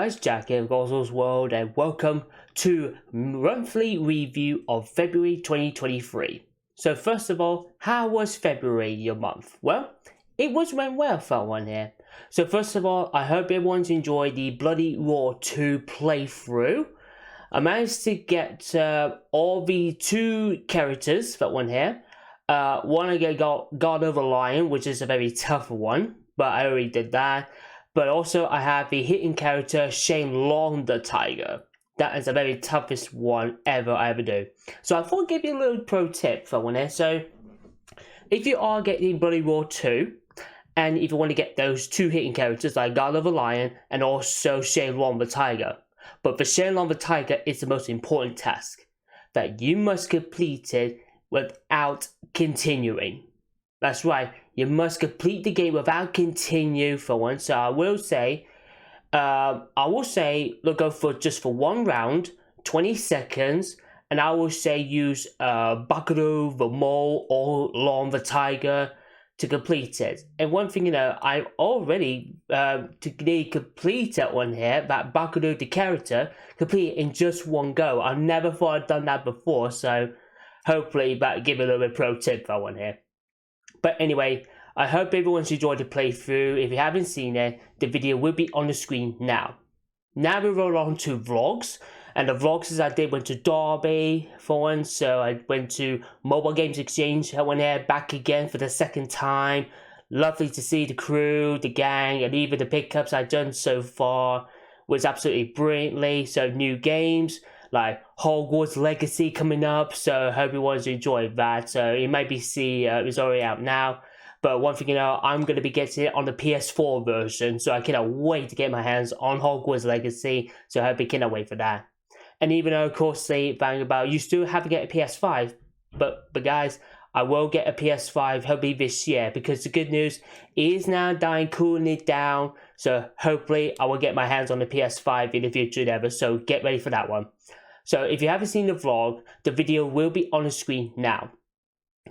guys, Jack here of Gozzle's World, and welcome to monthly review of February 2023. So first of all, how was February your month? Well, it went well for one here. So first of all, I hope everyone's enjoyed the Bloody Roar 2 playthrough. I managed to get all the 2 characters for one here. One I got God of a Lion, which is a very tough one, but I already did that. But also I have the hidden character Shane Long the Tiger. That is the very toughest one I ever do. So I thought I'd give you a little pro tip for one here. So if you are getting Bloody Roar 2, and if you want to get those 2 hidden characters like God of a Lion and also Shane Long the Tiger. But for Shane Long the Tiger, it's the most important task that you must complete it without continuing. That's right, you must complete the game without continue for one. So I will say, look, go for just for 1 round, 20 seconds, and I will say use Bakuru the Mole or Long the Tiger to complete it. And one thing, I've already to complete that one here, that Bakuru the character, complete it in just 1 go. I never thought I'd done that before, so hopefully that give a little bit pro tip for one here. But anyway, I hope everyone's enjoyed the playthrough. If you haven't seen it, the video will be on the screen now. Now we roll on to vlogs. And the vlogs as I did went to Derby for one. So I went to Mobile Games Exchange. I went there back again for the 2nd time. Lovely to see the crew, the gang, and even the pickups I've done so far was absolutely brilliantly. So new games like Hogwarts Legacy coming up, so I hope everyone's enjoyed that. So you might be it's already out now, but one thing I'm going to be getting it on the PS4 version, so I cannot wait to get my hands on Hogwarts Legacy, so I hope you cannot wait for that. And even though of course they bang about you still have to get a PS5, but guys, I will get a PS5 hopefully this year, because the good news is now dying cooling it down, so hopefully I will get my hands on the PS5 in the future ever, so get ready for that one. So if you haven't seen the vlog, the video will be on the screen now.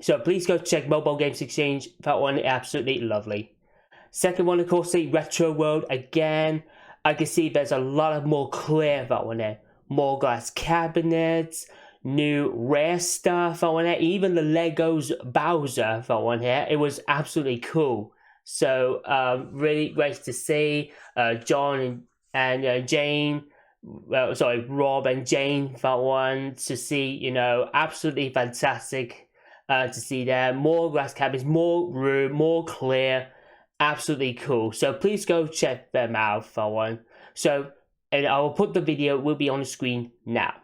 So please go check Mobile Games Exchange. That one is absolutely lovely. Second one, of course, the Retro World again. I can see there's a lot of more clear that one there. More glass cabinets, new rare stuff that one there. Even the Legos Bowser that one here. It was absolutely cool. So really great to see John and Jane. Well, sorry, Rob and Jane that one to see, absolutely fantastic to see there. More glass cabinets, more room, more clear, absolutely cool. So please go check them out that one. So, and I will put the video, will be on the screen now.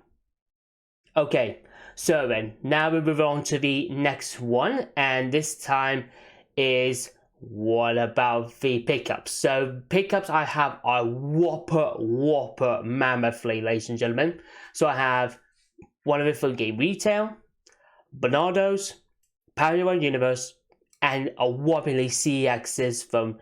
Okay, so then, now we move on to the next one, and this time is what about the pickups? So pickups, I have a whopper mammothly, ladies and gentlemen. So I have one of it from Game Retail, Bernardo's, Parallel Universe, and a whoppingly CXs from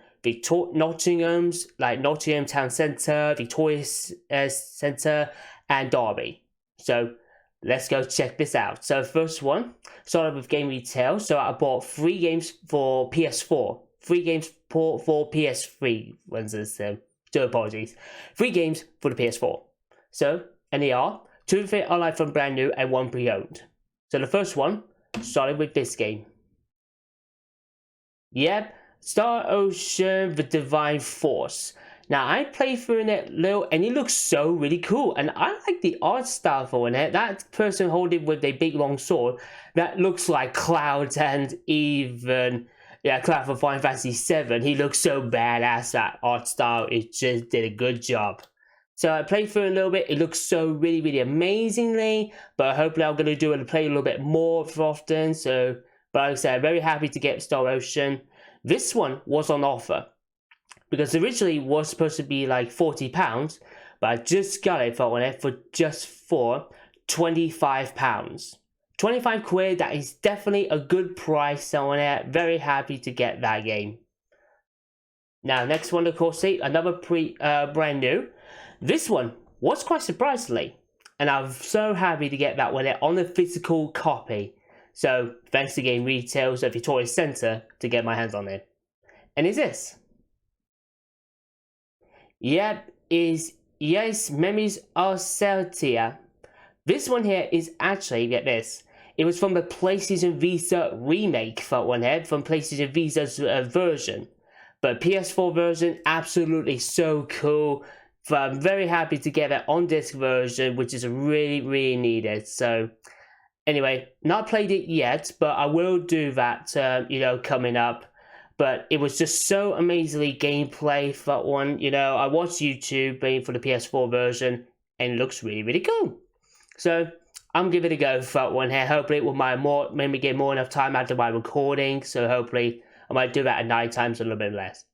Nottingham's, like Nottingham Town Centre, Victoria Centre, and Derby. So let's go check this out. So first one, started with Game Retail. So I bought 3 games for PS4. 3 games for PS3. When's this? Two apologies. 3 games for the PS4. So, and they are 2 of it online from brand new and 1 pre-owned. So the first one, started with this game. Yep, Star Ocean: The Divine Force. Now I played through it little, and it looks so really cool, and I like the art style for it. That person holding with a big long sword that looks like Cloud, and even Cloud from Final Fantasy VII. He looks so badass. That art style, it just did a good job. So I played through it a little bit. It looks so really amazingly, but hopefully I'm gonna do it and play a little bit more often. So, but like I said, I'm very happy to get Star Ocean. This one was on offer, because originally it was supposed to be like £40, but I just got it for just for £25. 25 quid, that is definitely a good price on it. Very happy to get that game. Now, next one, of course, another brand new. This one was quite surprisingly, and I'm so happy to get that one on the physical copy. So, thanks to Game Retail at Victoria Centre to get my hands on it. And is this? Yep, is yes, Memories of Celtia. This one here is actually, get this, it was from the PlayStation Vita remake for one here, from PlayStation Vita's version. But PS4 version, absolutely so cool. So I'm very happy to get that on disc version, which is really needed. So anyway, not played it yet, but I will do that, coming up. But it was just so amazingly gameplay for that one. I watched YouTube for the PS4 version, and it looks really cool. So I'm giving it a go for that one here. Hopefully it will maybe get more enough time after my recording. So hopefully I might do that at night times a little bit less.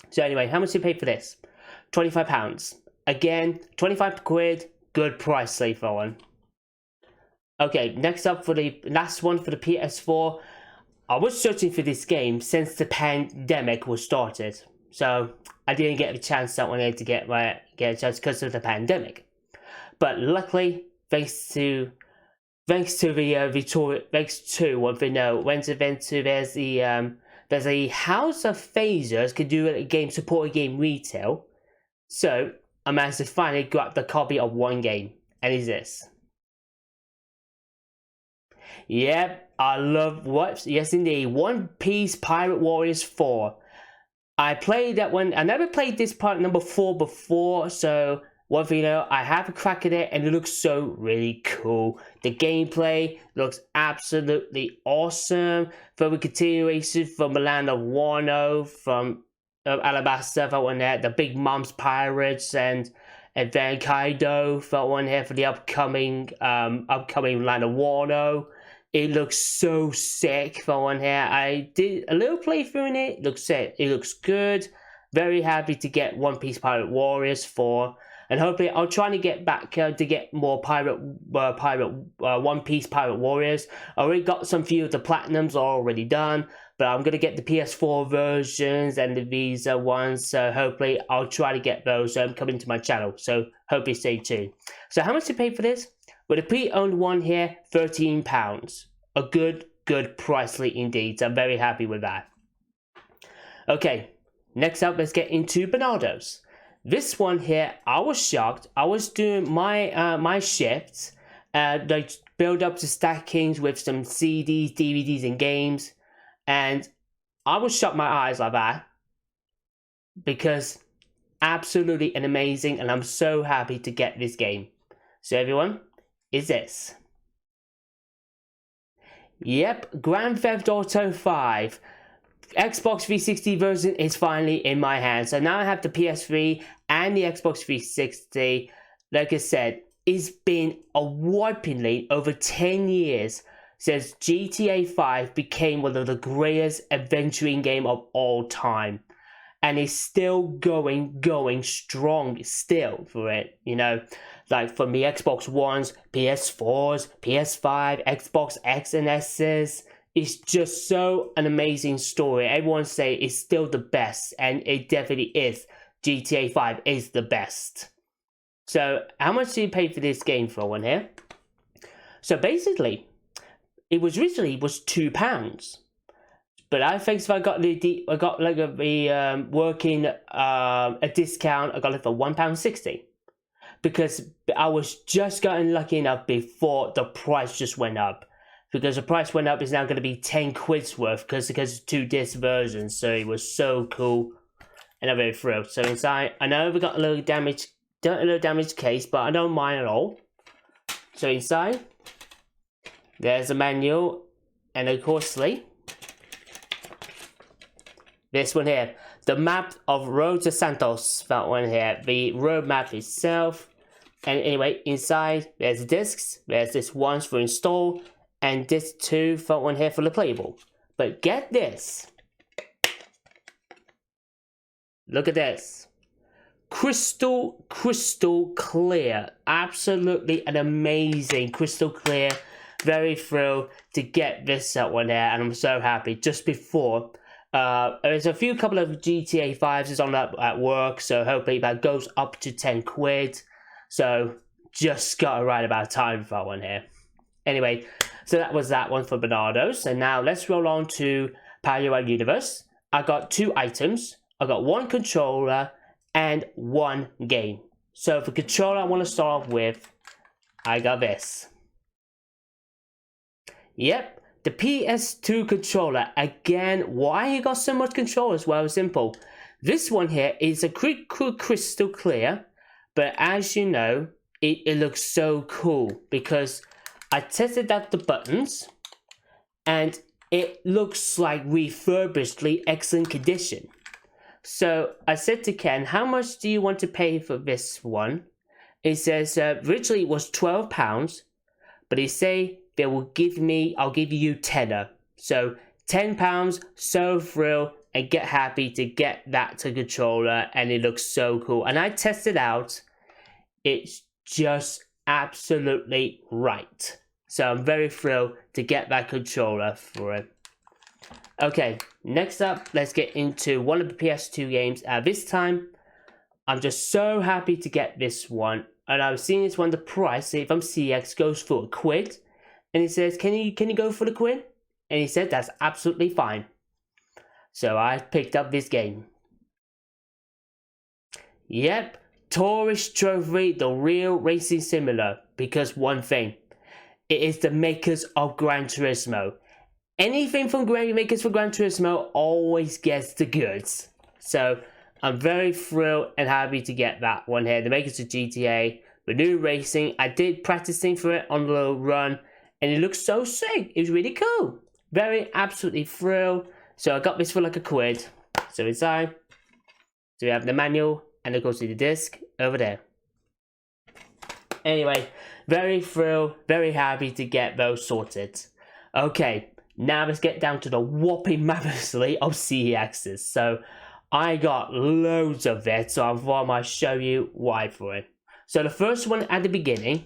So anyway, how much did you pay for this? £25. Again, 25 quid, good price for that one. Okay, next up for the last one for the PS4. I was searching for this game since the pandemic was started. So I didn't get a chance that one here to get a chance because of the pandemic. But luckily, thanks to there's a House of Phasers can do a game support a game retail. So I managed to finally grab the copy of one game, and it's this. Yep, I love what? Yes, indeed. One Piece Pirate Warriors 4. I played that one. I never played this part number 4 before, so one thing I have a crack at it, and it looks so really cool. The gameplay looks absolutely awesome. From a continuation from the land of Wano, from Alabasta, that one there, the Big Mom's Pirates, and then Kaido, that one here for the upcoming land of Wano. It looks so sick for one here. I did a little playthrough in it. It looks sick. It looks good. Very happy to get One Piece Pirate Warriors 4. And hopefully I'll try to get back to get more One Piece Pirate Warriors. I already got some few of the Platinums already done. But I'm going to get the PS4 versions and the Visa ones. So hopefully I'll try to get those coming to my channel. So hopefully stay tuned. So how much to pay for this? With a pre-owned one here, £13. A good price indeed. So I'm very happy with that. Okay, next up, let's get into Bernardo's. This one here, I was shocked. I was doing my shifts, like build up to stackings with some CDs, DVDs, and games, and I was shut my eyes like that because absolutely an amazing, and I'm so happy to get this game. So everyone, is this? Yep, Grand Theft Auto 5. Xbox 360 version is finally in my hands. So now I have the PS3 and the Xbox 360. Like I said, it's been a whoppingly over 10 years since GTA 5 became one of the greatest adventuring game of all time. And it's still going strong still for it, like from the Xbox Ones, PS4s, PS5, Xbox X and S's. It's just so an amazing story. Everyone say it's still the best, and it definitely is. GTA 5 is the best. So how much do you pay for this game for one here? So basically, it was originally £2. But I think if I got working a discount, I got it for £1.60. Because I was just getting lucky enough before the price just went up. Because the price went up, is now going to be 10 quid's worth because it's 2 disc versions. So it was so cool, and I'm very thrilled. So inside, I know we got a little damaged case, but I don't mind at all. So inside, there's a manual, and of course, this one here, the map of Road to Santos. That one here, the road map itself. And anyway, inside there's discs. There's this one for install. And this 2 for one here for the playable. But get this. Look at this. Crystal clear. Absolutely an amazing crystal clear. Very thrilled to get this one there. And I'm so happy. Just before, there's a couple of GTA 5s is on at work. So hopefully that goes up to 10 quid. So just got it right about time for that one here. Anyway, so that was that one for Bernardo's. And now let's roll on to Parallel Universe. I got 2 items. I got 1 controller and 1 game. So for controller I want to start off with, I got this. Yep, the PS2 controller. Again, why he got so much controllers? Well, simple. This one here is a crystal clear, but as you know, it looks so cool because I tested out the buttons and it looks like refurbishedly excellent condition. So I said to Ken, how much do you want to pay for this one? He says originally it was £12, but he say they will give me, I'll give you tenner. So £10, so thrilled and get happy to get that to controller, and it looks so cool. And I tested out, it's just absolutely right. So I'm very thrilled to get that controller for it. Okay, next up, let's get into one of the PS2 games. This time, I'm just so happy to get this one. And I was seeing this one, the price, if I'm CX, goes for £1. And he says, can you go for the £1? And he said, that's absolutely fine. So I picked up this game. Yep, Tourist Trophy, the real racing simulator. Because one thing, it is the makers of Gran Turismo. Anything from makers for Gran Turismo always gets the goods. So I'm very thrilled and happy to get that one here. The makers of GTA, the new racing. I did practicing for it on the little run, and it looks so sick. It was really cool. Very absolutely thrilled. So I got this for like £1. So inside, so we have the manual, and it goes to the disc over there. Anyway, very thrilled, very happy to get those sorted. Okay. Now let's get down to the whopping massively of CEXs. So I got loads of it, so I thought I might show you why for it. So the first one at the beginning,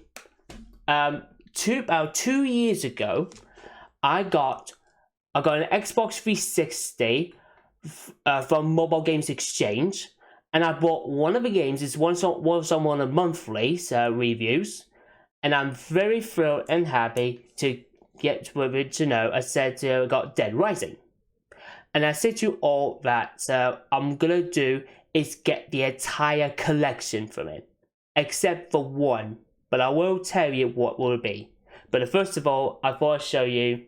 about 2 years ago, I got an Xbox 360 from Mobile Games Exchange, and I bought one of the games. It's was on one of monthly reviews, and I'm very thrilled and happy to get with it to know. I said I got Dead Rising, and I said to you all that I'm gonna do is get the entire collection from it, except for one, but I will tell you what will be. But first of all, I thought I'd show you,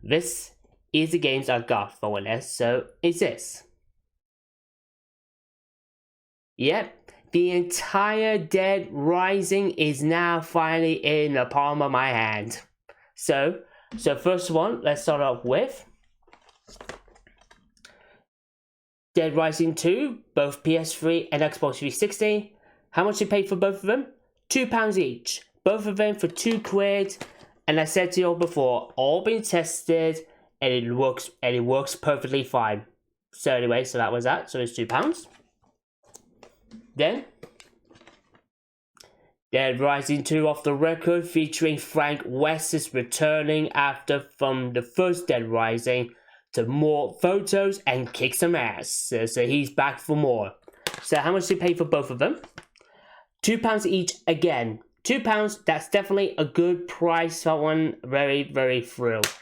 this is the games I got for this. So it's this. Yep, the entire Dead Rising is now finally in the palm of my hand. So first one, let's start off with Dead Rising 2, both PS3 and Xbox 360. How much you paid for both of them? £2 each. Both of them for £2. And I said to you all before, all been tested, and it works perfectly fine. So anyway, so that was that. So it's £2. Then Dead Rising 2 Off the Record, featuring Frank West is returning from the first Dead Rising to more photos and kick some ass. So he's back for more. So how much did you pay for both of them? £2 each again. £2, that's definitely a good price for one. Very, very thrilled.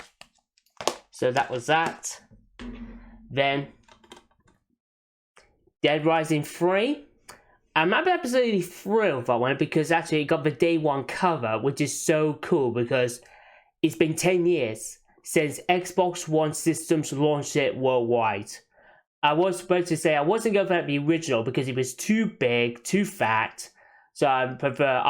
So that was that. Then Dead Rising 3. I'm absolutely thrilled with that one because actually it got the day one cover, which is so cool because it's been 10 years since Xbox One systems launched it worldwide. I was supposed to say I wasn't going for the original because it was too big, too fat. So I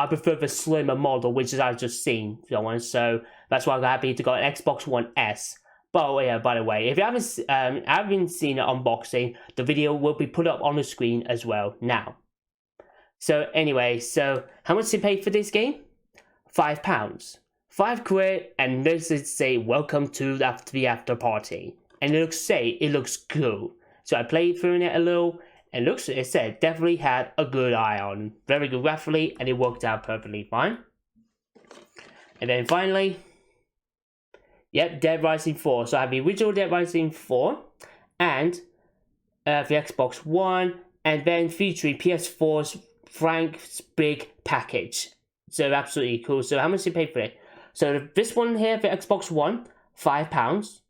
prefer the slimmer model, which is I've just seen. So that's why I'm happy to get an Xbox One S. But yeah, by the way, if you haven't seen it unboxing, the video will be put up on the screen as well now. So anyway, so how much did you pay for this game? £5. £5, and this is say welcome to the after party. And it looks cool. So I played through it a little, and it said definitely had a good eye on. Very good graphically, and it worked out perfectly fine. And then finally, yep, Dead Rising 4. So I have the original Dead Rising 4, and the Xbox One, and then featuring PS4's Frank's big package. So absolutely cool. So how much did you pay for it? So this one here for Xbox One, £5.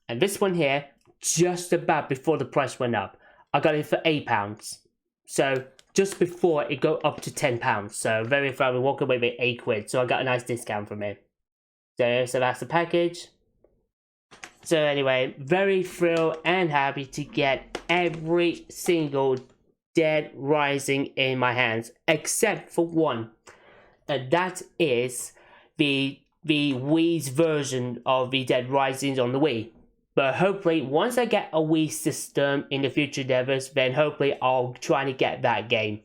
And this one here, just about before the price went up, I got it for £8. So just before it go up to £10. So very fair, we walk away with £8. So I got a nice discount from it. So that's the package. So anyway, very thrilled and happy to get every single Dead Rising in my hands, except for one. And that is the Wii's version of the Dead Rising on the Wii. But hopefully, once I get a Wii system in the future endeavors, then hopefully I'll try to get that game.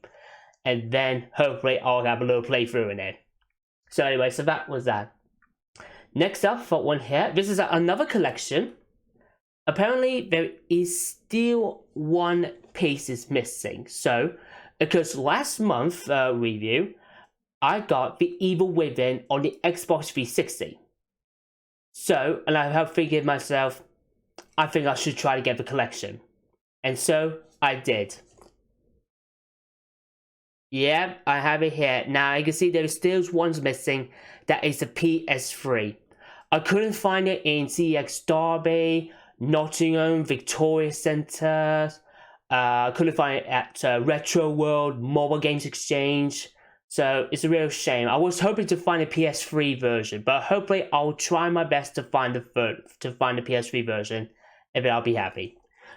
And then hopefully I'll have a little playthrough in it. So anyway, so that was that. Next up, for one here, this is another collection. Apparently, there is still one piece is missing. So, because last month review, I got the Evil Within on the Xbox 360. So, and I have figured myself, I think I should try to get the collection. And so, I did. Yeah, I have it here. Now, you can see there is still one missing. That is the PS3. I couldn't find it in CX Derby, Nottingham, Victoria Centre. I couldn't find it at Retro World, Mobile Games Exchange. So it's a real shame. I was hoping to find a PS3 version, but hopefully I'll try my best to find the PS3 version, and then I'll be happy.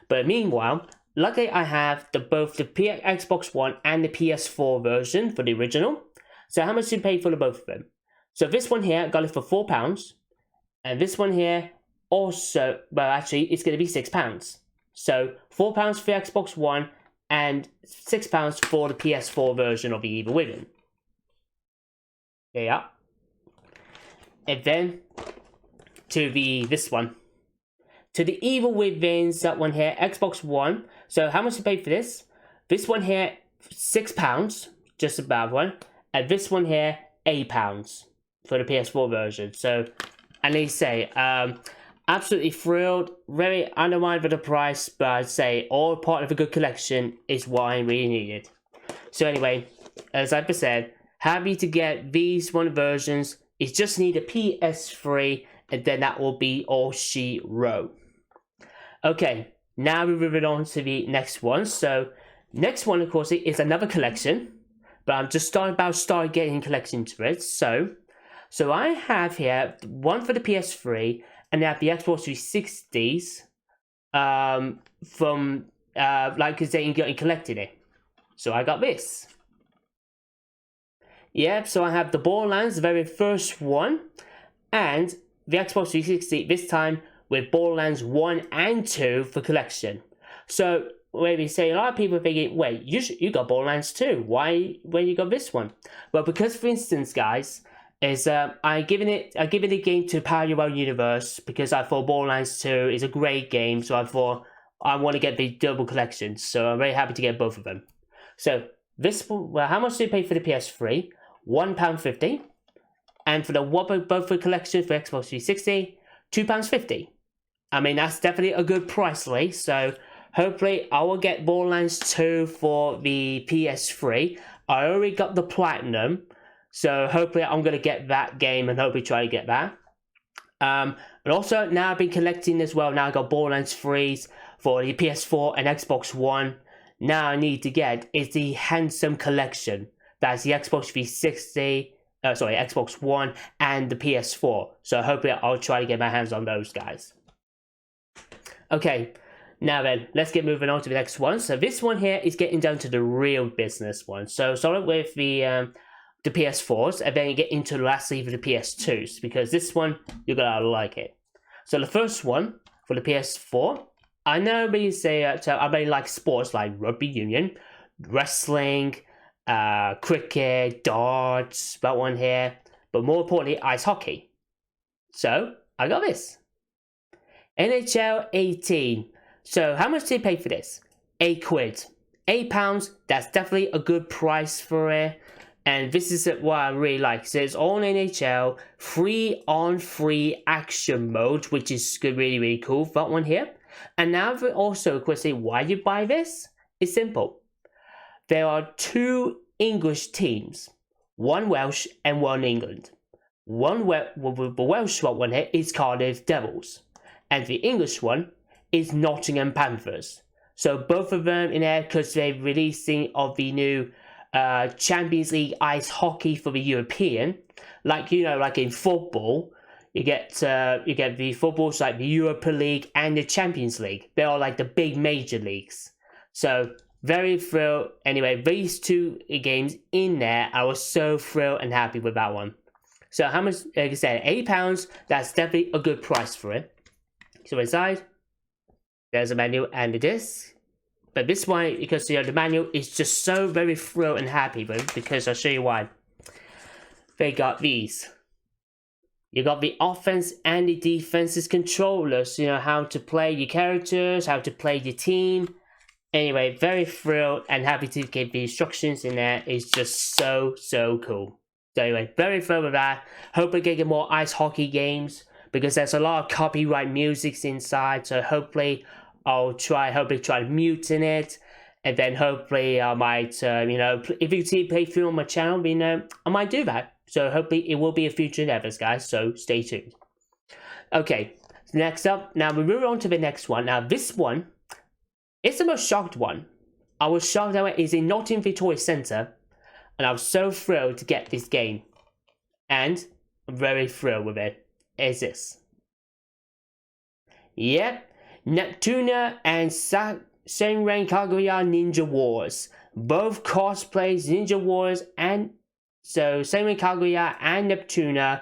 But meanwhile, luckily I have both the Xbox One and the PS4 version for the original. So how much did you pay for both of them? So this one here, got it for £4. And this one here, also, well actually, it's going to be £6. So £4 for the Xbox One and £6 for the PS4 version of the Evil Within. There you are. And then to this one. To the Evil Within's, that one here, Xbox One. So how much you pay for this? This one here, £6, just about one. And this one here, £8 for the PS4 version. So, and they say, absolutely thrilled, very undermined for the price, but I'd say all part of a good collection is what I really needed. So anyway, as I've said, happy to get these one versions. It just need a PS3, and then that will be all she wrote. Okay, now we're moving on to the next one. So, next one, of course, is another collection, but I'm just starting getting collection to it. So I have here one for the PS3, and I have the Xbox 360s from like they getting collected it. So I got this. Yep, so I have the Borderlands, the very first one, and the Xbox 360 this time with Borderlands 1 and 2 for collection. So when we say, a lot of people are thinking, wait, you got Borderlands 2, why when you got this one? Well, because for instance, guys, is I given the game to Parallel Universe because I thought Borderlands 2 is a great game, so I thought I want to get the double collection. So I'm very happy to get both of them. So this, well, how much do you pay for the PS3? £1.50, and for the both for collection for Xbox 360, £2.50. I mean, that's definitely a good price, Lee. So hopefully I will get Borderlands 2 for the PS3. I already got the Platinum, so hopefully I'm going to get that game and hopefully try to get that. And also, now I've been collecting as well. Now I got Borderlands 3s for the PS4 and Xbox One. Now I need to get is the Handsome Collection. That's the Xbox 360, Xbox One and the PS4. So hopefully I'll try to get my hands on those guys. Okay, now then, let's get moving on to the next one. So this one here is getting down to the real business one. So start with the PS4s, and then you get into lastly for the PS2s, because this one, you're gonna like it. So the first one, for the PS4, I know we say I really like sports like rugby union, wrestling, cricket, darts, that one here, but more importantly, ice hockey. So, I got this. NHL 18. So, how much did you pay for this? £8. £8, that's definitely a good price for it. And this is what I really like. So it's all NHL, 3-on-3 action mode, which is really, really cool. That one here. And now also, of course, say why you buy this? It's simple. There are two English teams, one Welsh and one England. The Welsh one here is Cardiff Devils, and the English one is Nottingham Panthers. So both of them in there because they're releasing of the new Champions League ice hockey for the European. Like like in football, you get the footballs like the Europa League and the Champions League. They are like the big major leagues. So very thrilled. Anyway, these two games in there, I was so thrilled and happy with that one. So how much? Like I said, £8. That's definitely a good price for it. So inside, there's a menu and the disc. But this one, because the manual is just so very thrilled and happy with, because I'll show you why. They got these. You got the offense and the defense's controllers. How to play your characters, how to play your team. Anyway, very thrilled and happy to get the instructions in there. It's just so cool. So anyway, very thrilled with that. Hope I get more ice hockey games because there's a lot of copyright music inside. So hopefully I'll try muting it, and then hopefully I might, if you see playthrough on my channel, I might do that. So hopefully it will be a future endeavors, guys. So stay tuned. Okay, next up, now we move on to the next one. Now this one, it's the most shocked one. I was shocked that it is not in Victoria Centre, and I was so thrilled to get this game, and I'm very thrilled with it. Is this? Yep, Neptuna and Senran Kaguya Ninja Wars. Both cosplays Ninja Wars, and so Senran Kaguya and Neptuna,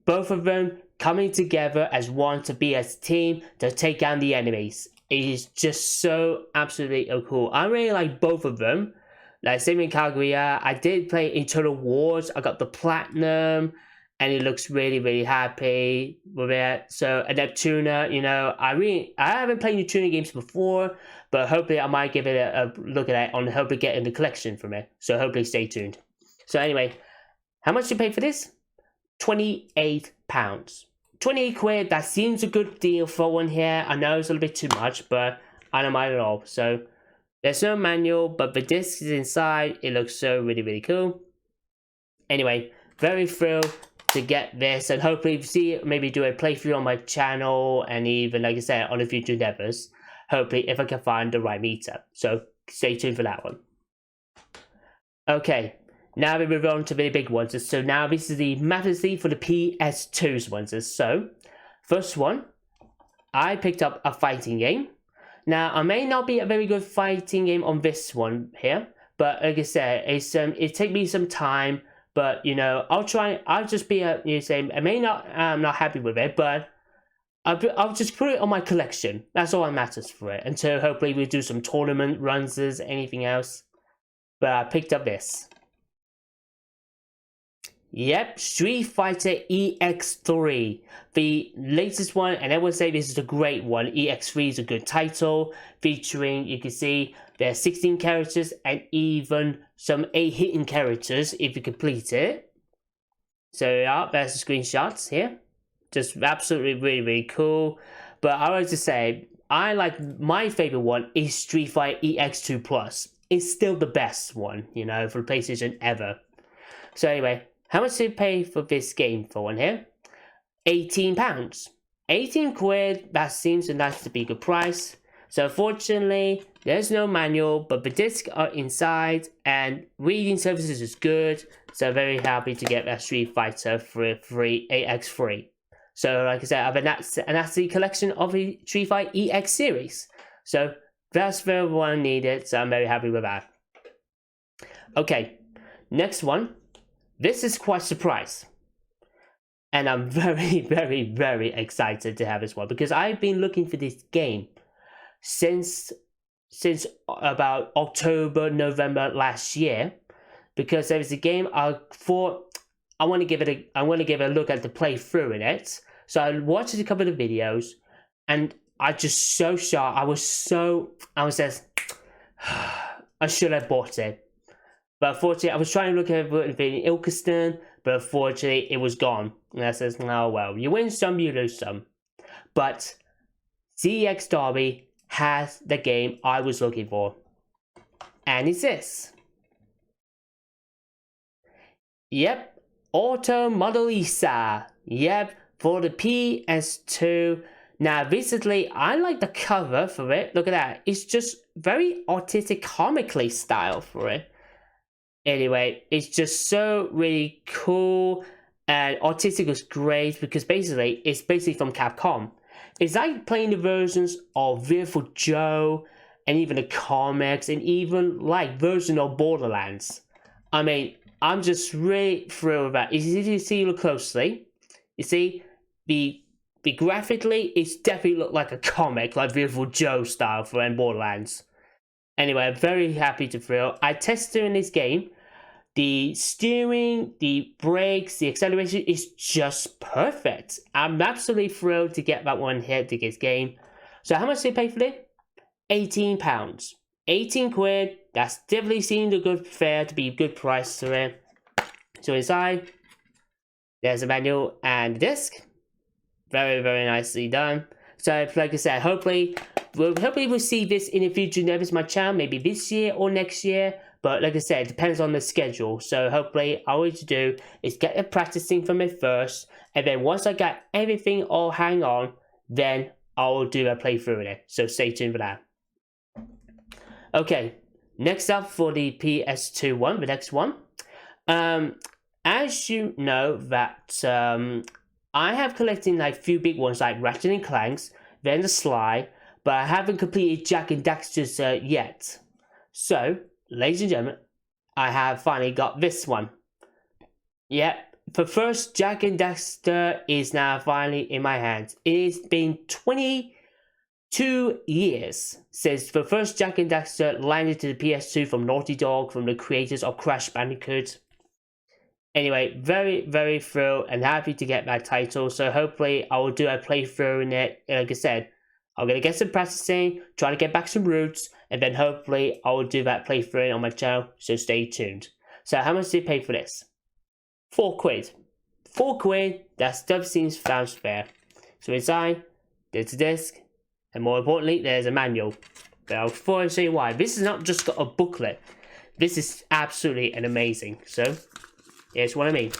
both of them coming together as one to be a team to take down the enemies. It is just so absolutely cool. I really like both of them. Like Senran Kaguya, I did play Eternal Wars. I got the platinum, and it looks really happy with it. So Neptuna, I haven't played Neptuna games before, but hopefully I might give it a look at it on hopefully getting the collection from it. So hopefully stay tuned. So anyway, how much you pay for this? £28. 28 quid, that seems a good deal for one here. I know it's a little bit too much, but I don't mind at all. So there's no manual, but the disc is inside. It looks so really cool. Anyway, very thrilled to get this, and hopefully maybe do a playthrough on my channel, and even, like I said, on the future endeavors. Hopefully if I can find the right meetup. So stay tuned for that one. Okay, now we move on to the big ones. So now this is the massively for the PS2's ones. So first one, I picked up a fighting game. Now I may not be a very good fighting game on this one here, but like I said, it take me some time. But I'll try. I'll just be I may not. I'm not happy with it, but I'll just put it on my collection. That's all that matters for it. Until hopefully we do some tournament runs, anything else. But I picked up this. Yep, Street Fighter EX3, the latest one, and I would say this is a great one. EX3 is a good title, featuring, you can see, there are 16 characters and even some 8 hidden characters if you complete it. So yeah, there's the screenshots here. Just absolutely really cool. But I want to say, my favorite one is Street Fighter EX2 Plus. It's still the best one, for the PlayStation ever. So anyway, how much did you pay for this game for one here? £18. 18 quid, that seems nice to be a good price. So unfortunately, there's no manual, but the discs are inside, and reading services is good. So very happy to get that Street Fighter for free, AX3. So like I said, I have a nasty collection of the Street Fighter EX series. So that's the one I needed, so I'm very happy with that. Okay, next one. This is quite a surprise. And I'm very excited to have this one, because I've been looking for this game since about October, November last year, because there was a game I thought I want to give it a look at the playthrough in it. So I watched a couple of videos, and I just so shocked. I was just I should have bought it. But unfortunately, I was trying to look at it in Ilkeston, but unfortunately, it was gone. And I says, oh well, you win some, you lose some. But CEX Derby has the game I was looking for. And it's this. Yep, Auto Model Isa. Yep, for the PS2. Now, recently, I like the cover for it. Look at that. It's just very artistic, comically style for it. Anyway, it's just so really cool, and artistic was great because basically, it's basically from Capcom. It's like playing the versions of Beautiful Joe, and even the comics, and even like version of Borderlands. I mean, I'm just really thrilled about it. If you see look closely, you see the graphically, it's definitely look like a comic, like Beautiful Joe style for Borderlands. Anyway, I'm very happy to thrill. I tested in this game. The steering, the brakes, the acceleration is just perfect. I'm absolutely thrilled to get that one here to this game. So how much did you pay for it? £18. 18 quid. That's definitely seemed a good fare to be a good price to it. So inside, there's a manual and the disc. Very, very nicely done. So like I said, hopefully we'll see this in the future episodes of my channel, maybe this year or next year. But like I said, it depends on the schedule. So hopefully all I need to do is get the practicing from it first. And then once I got everything all hang on, then I'll do a playthrough in it. So stay tuned for that. Okay, next up for the PS2 one, the next one. As you know that I have collected like few big ones like Ratchet and Clanks, then the Sly, but I haven't completed Jak and Daxter's yet. So, ladies and gentlemen, I have finally got this one. Yep, the first Jak and Daxter is now finally in my hands. It's been 22 years since the first Jak and Daxter landed to the PS2 from Naughty Dog, from the creators of Crash Bandicoot. Anyway, very, very thrilled and happy to get that title. So hopefully I will do a playthrough in it. Like I said, I'm going to get some practicing, try to get back some roots, and then hopefully I will do that playthrough on my channel. So stay tuned. So how much did you pay for this? 4 quid. 4 quid, that stuff seems sounds fair. So inside, there's a disc, and more importantly, there's a manual. But before I show you why, this is not just got a booklet. This is absolutely an amazing. So here's what I mean.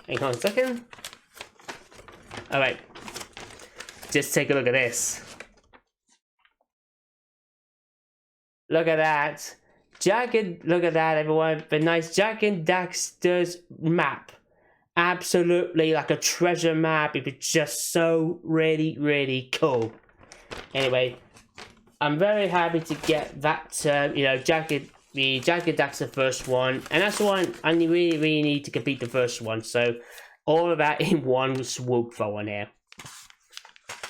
Hang on a second. Alright. Just take a look at this. Look at that. Look at that, everyone. The nice Jak and Daxter's map. Absolutely like a treasure map. It was just so really, really cool. Anyway, I'm very happy to get that, the Jak and Daxter first one. And that's the one I really, really need to complete the first one. So, all of that in one swoop for one here.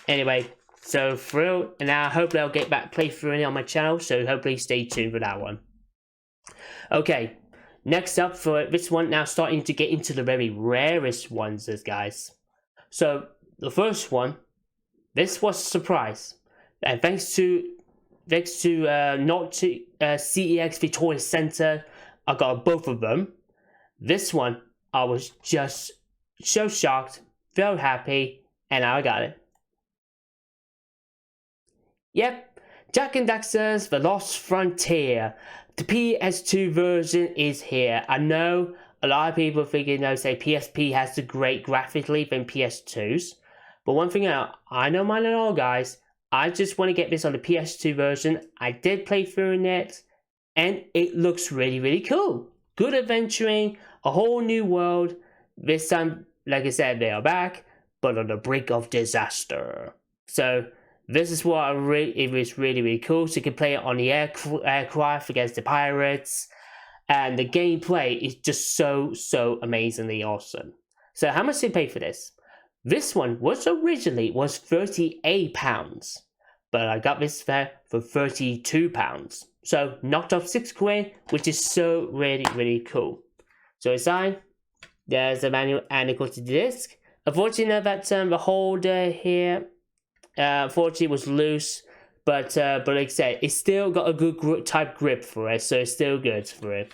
Anyway, so thrilled. And now hopefully I'll get back playthrough it on my channel. So hopefully stay tuned for that one. Okay, next up for this one, now starting to get into the very rarest ones, guys. So, the first one, this was a surprise. And thanks to CEX Victoria Center, I got both of them. This one, I was just so shocked, very happy, and I got it. Yep, Jak and Daxter's The Lost Frontier. The PS2 version is here. I know a lot of people thinking, say PSP has the great graphically than PS2's. But one thing I know mine and all, guys. I just want to get this on the PS2 version. I did play through it, and it looks really, really cool. Good adventuring, a whole new world. This time, like I said, they are back, but on the brink of disaster. So, this is what it was really, really cool. So you can play it on the aircraft against the pirates. And the gameplay is just so, so amazingly awesome. So how much did you pay for this? This one was originally £38. But I got this for £32. So knocked off 6 quid, which is so really, really cool. So inside, there's the manual and it goes to the disc. Unfortunately, that the holder here, unfortunately was loose, but like I said, it's still got a good type grip for it, so it's still good for it.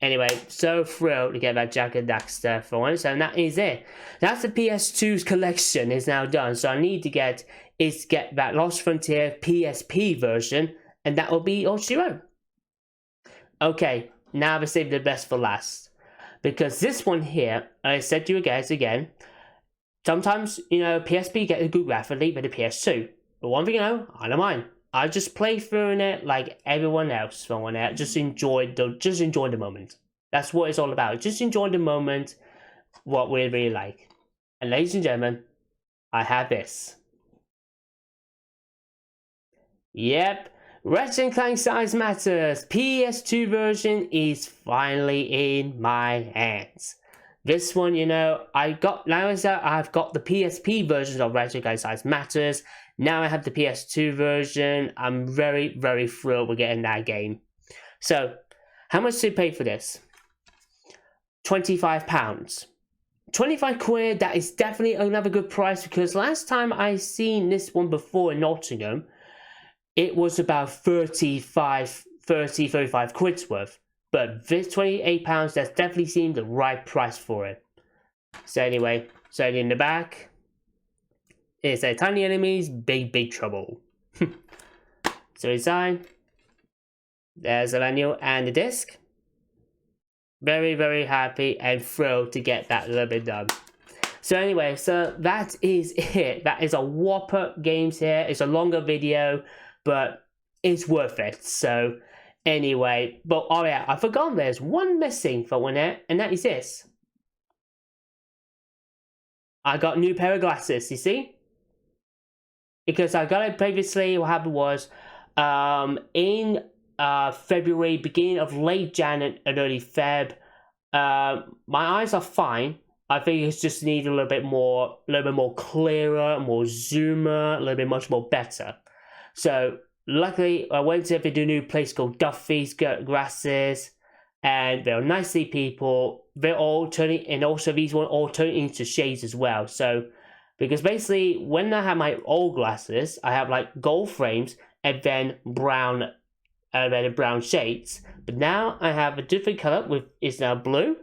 Anyway, so thrilled to get that Jak and Daxter for one, so that is it. That's the PS2's collection is now done, so I need to get that Lost Frontier PSP version, and that will be all she wrote. Okay, now I've saved the best for last. Because this one here, I said to you guys again, sometimes, PSP get a good graphically with the PS2. But one thing I don't mind. I just play through it like everyone else throwing it. Just enjoy the moment. That's what it's all about. Just enjoy the moment, what we really like. And ladies and gentlemen, I have this. Yep, Ratchet and Clank Size Matters PS2 version is finally in my hands. This one, I've got the PSP version of Ratchet and Clank Size Matters. Now I have the PS2 version. I'm very, very thrilled with getting that game. So, how much did you pay for this? £25. 25 quid, that is definitely another good price, because last time I seen this one before in Nottingham, it was about 35 quid's worth. But this £28, that's definitely seemed the right price for it. So anyway, so in the back, it's a tiny enemies, big trouble. So inside, there's a manual and the disc. Very, very happy and thrilled to get that a little bit done. So anyway, so that is it. That is a whopper games here. It's a longer video, but it's worth it. So anyway, but oh yeah, I forgot there's one missing for one here, and that is this. I got a new pair of glasses, you see? Because I got it previously, what happened was, in February, beginning of late Jan and early Feb, my eyes are fine. I think it's just need a little bit more clearer, more zoomer, a little bit much more better. So luckily, I went to a new place called Duffy's Glasses, and they're nicely people. They're all turning, and also these one all turn into shades as well. So because basically, when I have my old glasses, I have like gold frames and then brown shades. But now I have a different color with is now blue,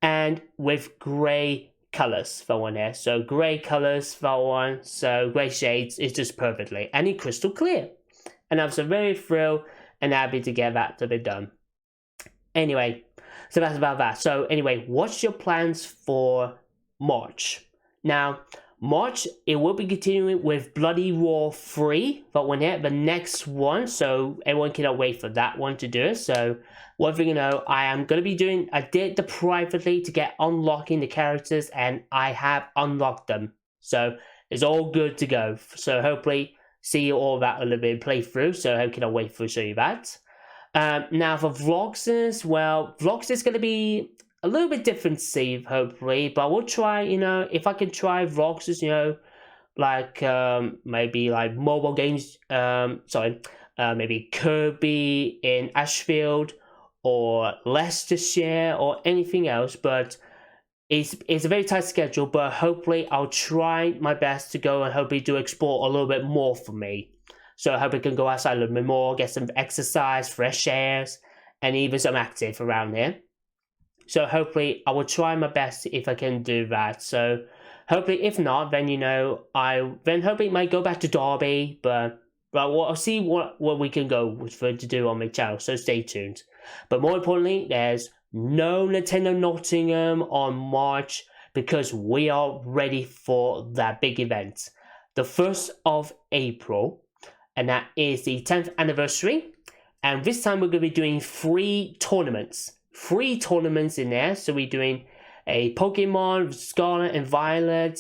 and with grey colors for one here. So grey colors for one. So grey shades is just perfectly, and it's crystal clear. And I'm so very thrilled and happy to get that to be done. Anyway, so that's about that. So anyway, what's your plans for March? Now, March, it will be continuing with Bloody Roar 3, but when the next one, so everyone cannot wait for that one to do it. So one thing I am going to be doing, I did the privately to get unlocking the characters, and I have unlocked them. So it's all good to go. So hopefully see all that a little bit playthrough, so I cannot wait to show you that. Now for Vlogs, well, Vlogs is going to be a little bit different, Steve, hopefully, but we'll try, if I can try Vlogs, like, maybe like mobile games, maybe Kirby in Ashfield, or Leicestershire, or anything else, but it's a very tight schedule, but hopefully I'll try my best to go and hopefully do explore a little bit more for me. So I hope I can go outside a little bit more, get some exercise, fresh airs, and even some active around here. So hopefully I will try my best if I can do that. So hopefully if not, then then hopefully it might go back to Derby, but I'll see what we can go for to do on my channel. So stay tuned. But more importantly, there's no Nintendo Nottingham on March, because we are ready for that big event, the 1st of April, and that is the 10th anniversary. And this time we're going to be doing 3 tournaments. 3 tournaments in there. So we're doing a Pokemon Scarlet and Violet,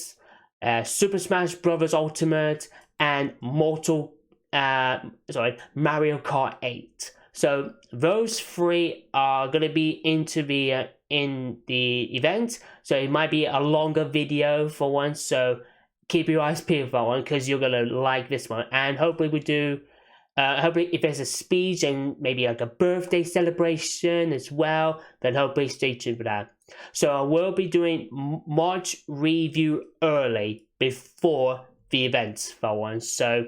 Super Smash Bros. Ultimate, and Mario Kart 8. So those 3 are going to be in the event. So it might be a longer video for one. So keep your eyes peeled for one, because you're going to like this one. And hopefully we do, hopefully if there's a speech and maybe like a birthday celebration as well, then hopefully stay tuned for that. So I will be doing March review early before the event for one. So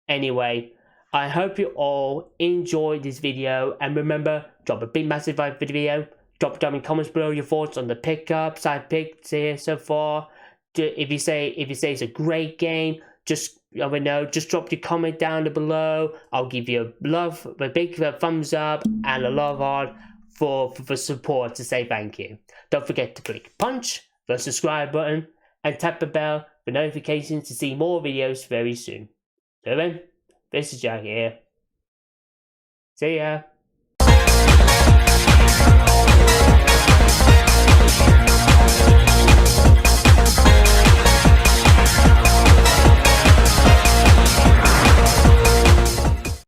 anyway, I hope you all enjoyed this video, and remember, drop a big massive like for the video, drop down in comments below your thoughts on the pickups I picked here so far. If you say it's a great game, just drop your comment down below. I'll give you a big thumbs up and a love heart for support to say thank you. Don't forget to click punch the subscribe button, and tap the bell for notifications to see more videos very soon. So then, this is Jack here. See ya!